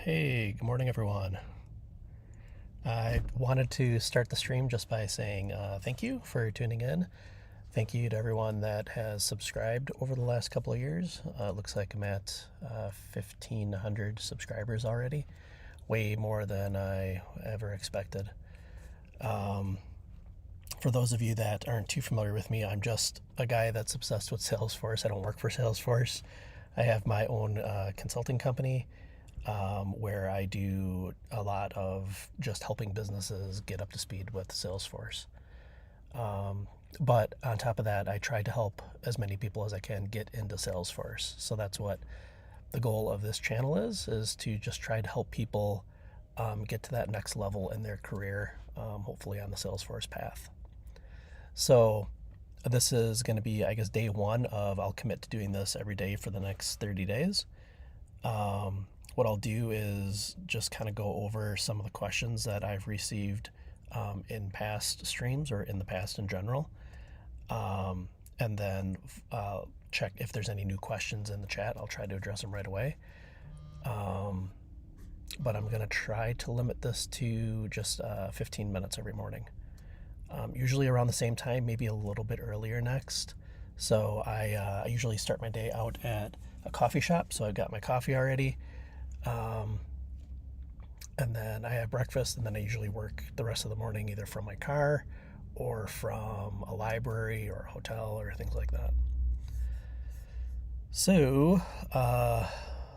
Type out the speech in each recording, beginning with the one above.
Hey, good morning, everyone. I wanted to start the stream just by saying thank you for tuning in. Thank you to everyone that has subscribed over the last couple of years. It looks like I'm at 1,500 subscribers already, way more than I ever expected. For those of you that aren't too familiar with me, I'm just a guy that's obsessed with Salesforce. I don't work for Salesforce. I have my own consulting company where I do a lot of just helping businesses get up to speed with Salesforce. But on top of that, I try to help as many people as I can get into Salesforce. So that's what the goal of this channel is to just try to help people get to that next level in their career, hopefully on the Salesforce path. So this is going to be, I guess, day one of I'll commit to doing this every day for the next 30 days. What I'll do is just kind of go over some of the questions that I've received in past streams or in the past in general. And then check if there's any new questions in the chat. I'll try to address them right away. But I'm going to try to limit this to just 15 minutes every morning. Usually around the same time, maybe a little bit earlier next. So I usually start my day out at a coffee shop. So I've got my coffee already. And then I have breakfast, and then I usually work the rest of the morning either from my car or from a library or a hotel or things like that. So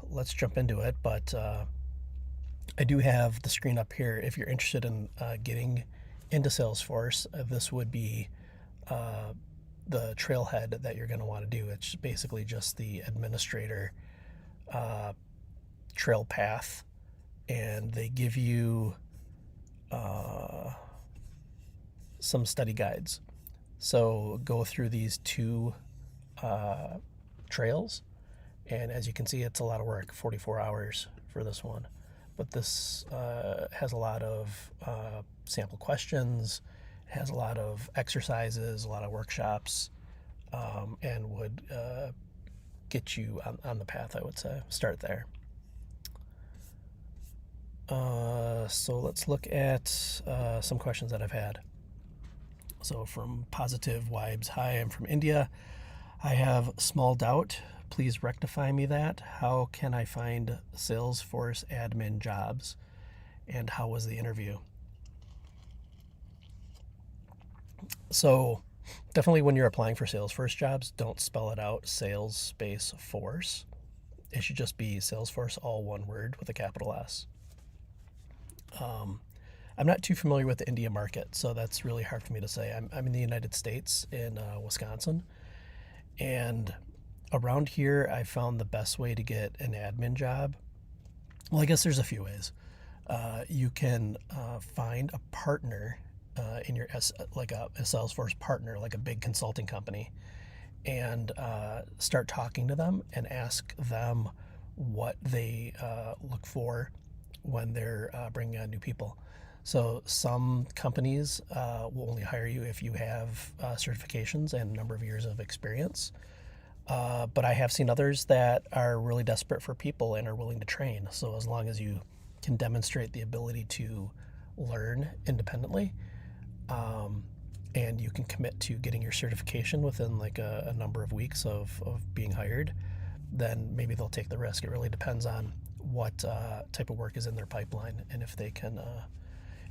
let's jump into it. But I do have the screen up here. If you're interested in getting into Salesforce, this would be the trailhead that you're going to want to do. It's basically just the administrator trail path, and they give you some study guides. So go through these two trails, and as you can see, it's a lot of work, 44 hours for this one. But this has a lot of sample questions, has a lot of exercises, a lot of workshops, and would get you on the path, I would say. Start there. So let's look at some questions that I've had. So from Positive Vibes, hi, I'm from India. I have small doubt. Please rectify me that. How can I find Salesforce admin jobs? And how was the interview? So definitely when you're applying for Salesforce jobs, don't spell it out sales space force. It should just be Salesforce, all one word with a capital S. I'm not too familiar with the India market, so that's really hard for me to say. I'm in the United States, in Wisconsin, and around here I found the best way to get an admin job. Well, I guess there's a few ways. You can find a partner in your like a Salesforce partner, like a big consulting company, and start talking to them and ask them what they look for when they're bringing on new people. So some companies will only hire you if you have certifications and a number of years of experience. But I have seen others that are really desperate for people and are willing to train. So as long as you can demonstrate the ability to learn independently, and you can commit to getting your certification within like a number of weeks of being hired, then maybe they'll take the risk. It really depends on what type of work is in their pipeline and if they can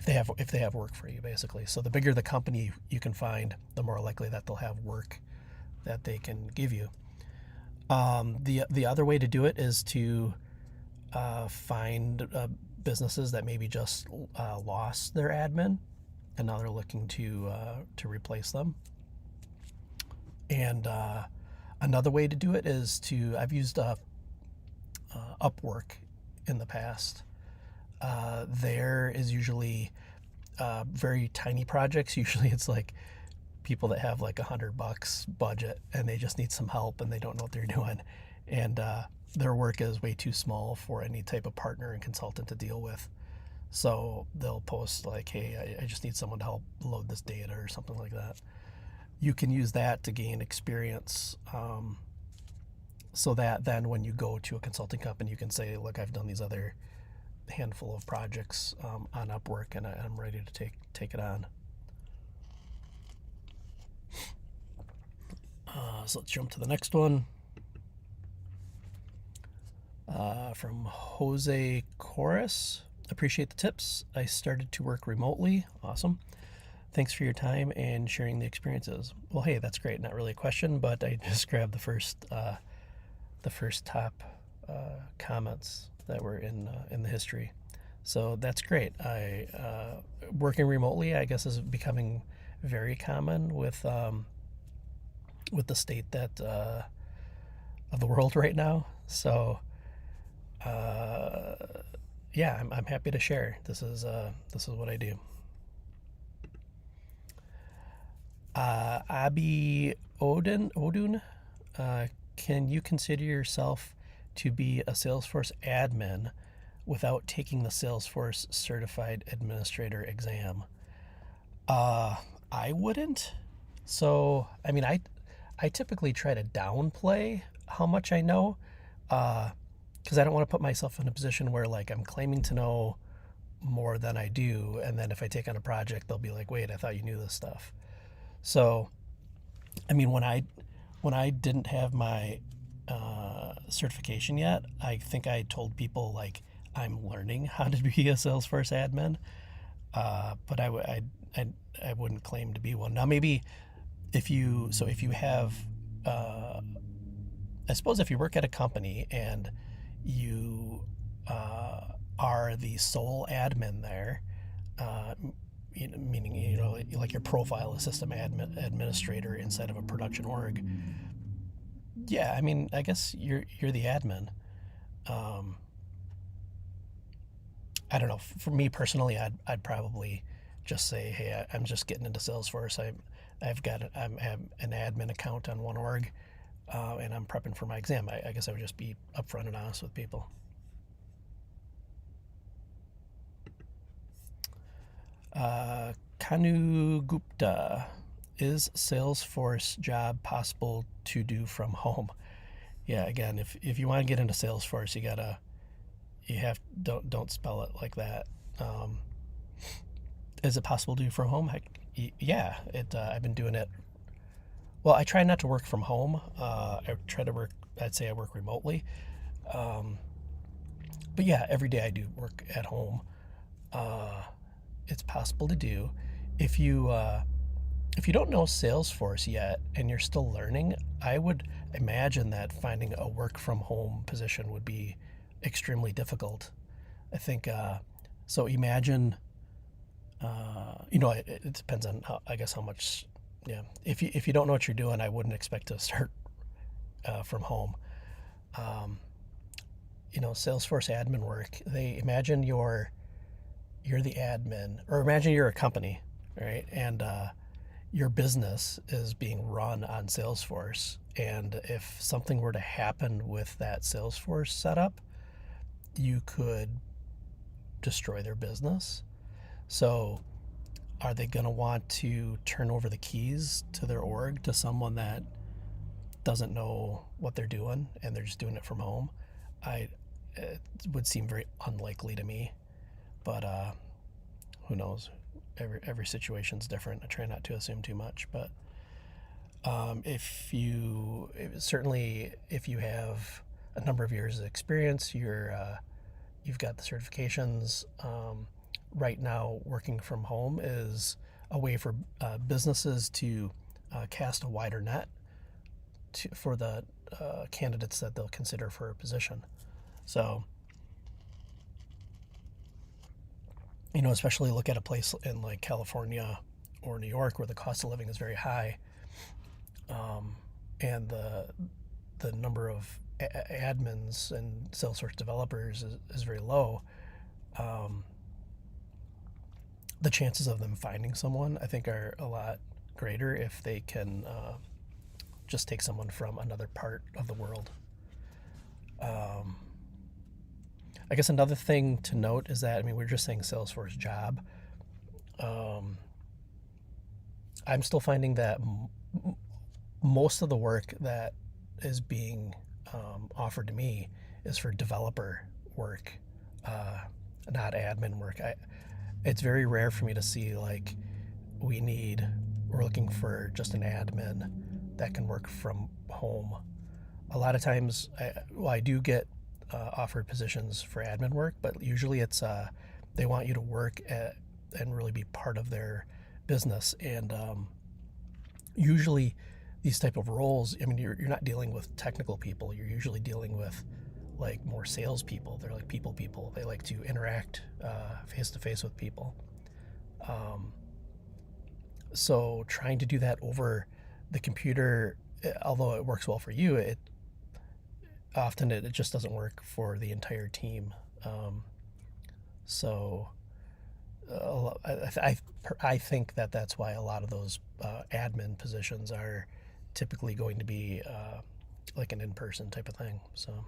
if they have work for you, basically. So the bigger the company you can find, the more likely that they'll have work that they can give you. The other way to do it is to find businesses that maybe just lost their admin and now they're looking to replace them. And another way to do it is I've used Upwork in the past. There is usually very tiny projects. Usually it's like people that have like $100 budget and they just need some help and they don't know what they're doing. And their work is way too small for any type of partner and consultant to deal with. So they'll post like, hey, I just need someone to help load this data or something like that. You can use that to gain experience so that then when you go to a consulting company, you can say, look, I've done these other handful of projects on Upwork, and I'm ready to take it on. So let's jump to the next one. From Jose Chorus. Appreciate the tips. I started to work remotely. Awesome. Thanks for your time and sharing the experiences. Well, hey, that's great. Not really a question, but I just grabbed the first top comments that were in the history. So that's great. Working remotely, I guess, is becoming very common with the state that of the world right now. So yeah, I'm happy to share. This is what I do. Abi Odun, can you consider yourself to be a Salesforce admin without taking the Salesforce Certified Administrator exam? I wouldn't. So, I mean, I typically try to downplay how much I know, because I don't want to put myself in a position where like I'm claiming to know more than I do, and then if I take on a project, they'll be like, "Wait, I thought you knew this stuff." So, I mean, when I didn't have my certification yet, I think I told people like I'm learning how to be a Salesforce admin, but I wouldn't claim to be one. Now, maybe if you have, I suppose if you work at a company and you are the sole admin there, meaning like your profile is system administrator inside of a production org. Yeah, I mean, I guess you're the admin. I don't know. For me personally, I'd probably just say, hey, I'm just getting into Salesforce. I have an admin account on one org, and I'm prepping for my exam. I guess I would just be upfront and honest with people. Kanu Gupta, is Salesforce job possible to do from home? Yeah, again, if you want to get into Salesforce, don't spell it like that. Is it possible to do from home? Heck, yeah. I've been doing it. Well, I try not to work from home. I'd say I work remotely. But yeah, every day I do work at home. It's possible to do. If you don't know Salesforce yet and you're still learning, I would imagine that finding a work from home position would be extremely difficult. I think so. Imagine, it depends on how much. Yeah, if you don't know what you're doing, I wouldn't expect to start from home. Salesforce admin work. They imagine you're the admin, or imagine you're a company, right? And your business is being run on Salesforce. And if something were to happen with that Salesforce setup, you could destroy their business. So are they going to want to turn over the keys to their org to someone that doesn't know what they're doing and they're just doing it from home? It would seem very unlikely to me, but who knows? Every situation's different. I try not to assume too much, but if you have a number of years of experience, you've got the certifications. Right now, working from home is a way for businesses to cast a wider net for the candidates that they'll consider for a position. So, especially look at a place in like California or New York where the cost of living is very high, and the number of admins and Salesforce developers is very low. The chances of them finding someone, I think, are a lot greater if they can just take someone from another part of the world. I guess another thing to note is that, we're just saying Salesforce job. I'm still finding that most of the work that is being offered to me is for developer work. not admin work. It's very rare for me to see like we're looking for just an admin that can work from home. A lot of times, I do get offered positions for admin work, but usually it's they want you to work and really be part of their business. And usually, these type of roles, I mean, you're not dealing with technical people. You're usually dealing with like more salespeople. They're like people. They like to interact face to face with people. Um, so trying to do that over the computer, although it works well for you, it just doesn't work for the entire team. Um, so I think that's why a lot of those admin positions are typically going to be like an in-person type of thing. So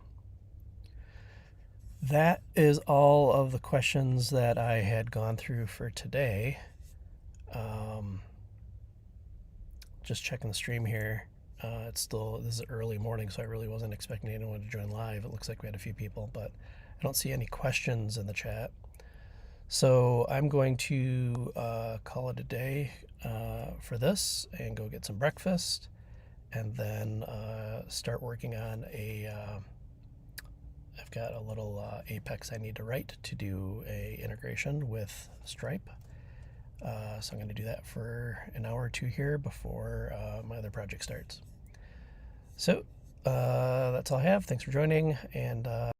that is all of the questions that I had gone through for today. Um, just checking the stream here. This is early morning, so I really wasn't expecting anyone to join live. It looks like we had a few people, but I don't see any questions in the chat. So I'm going to call it a day for this and go get some breakfast, and then start working on I've got a little Apex I need to write to do a integration with Stripe. So I'm going to do that for an hour or two here before my other project starts. So that's all I have. Thanks for joining, and